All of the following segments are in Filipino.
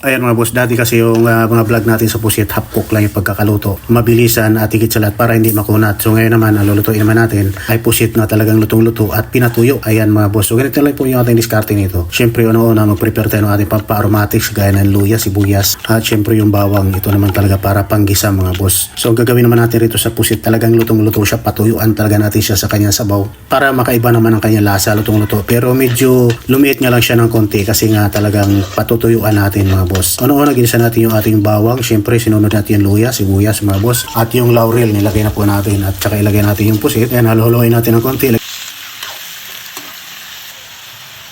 Ayan mga boss, dati kasi yung mga vlog natin sa pusit, half cook lang yung pagkakaluto. Mabilisan at higit sa lahat para hindi makunat. So ngayon naman, ang lulutuin naman natin ay pusit na talagang lutong-luto at pinatuyo. Ayan mga boss, so ganito lang po yung ating diskarte nito. Siyempre una-una, mag-prepare tayo ng ating pampa-aromatics gaya ng luya, sibuyas at siyempre yung bawang. Ito naman talaga para panggisa mga boss. So ang gagawin naman natin rito sa pusit, talagang lutong-luto siya, patuyuan talaga natin siya sa kanyang sabaw para makaiba naman ang kanyang lasa, lutong-luto. Pero medyo lumiit nga lang siya ng konti kasi nga talagang patutuyuan natin mga boss. Una-una, ginisa natin yung ating bawang. Siyempre, sinunod natin yung luya, sibuyas mga boss. At yung laurel, nilagay na po natin. At saka ilagay natin yung pusit. Ayan, haluhuluin natin ng konti.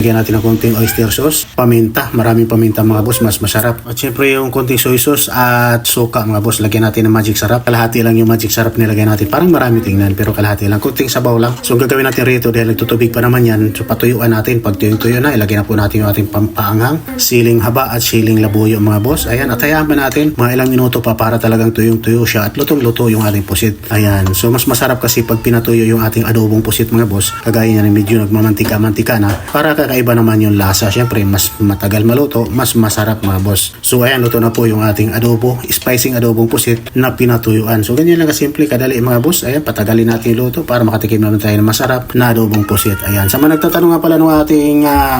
Lagyan natin ng konting oyster sauce, paminta, maraming paminta mga boss, mas masarap. At syempre yung konting soy sauce at suka mga boss, lagyan natin ng magic sarap. Kalahati lang yung magic sarap nilagay natin, parang marami tingnan pero kalahati lang, konting sabaw lang. So gagawin natin rito dahil nagtutubig pa naman yan, so patuyuan natin. Pag tuyong-tuyo na, ilagay na po natin yung ating pampaanghang, siling haba at siling labuyo mga boss. Ayan, at hayaan pa natin mga ilang minuto pa para talagang tuyong-tuyo siya at lutong-luto yung ating pusit. Ayan, so mas masarap kasi pag pinatuyo yung ating adobong pusit mga boss, kagaya niya medyo nagmamantika-mantika na, para kakaiba naman yung lasa. Syempre, mas matagal maluto, mas masarap mga boss. So ayan, luto na po yung ating adobo, spicing adobong pusit na pinatuyuan. So ganyan lang kasimple, kadali mga boss. Ayan, patagalin natin yung luto para makatikim naman tayo ng masarap na adobong pusit. Ayan, sa mga nagtatanong nga pala ng ating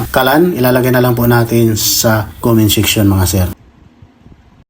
kalan, ilalagay na lang po natin sa comment section mga sir.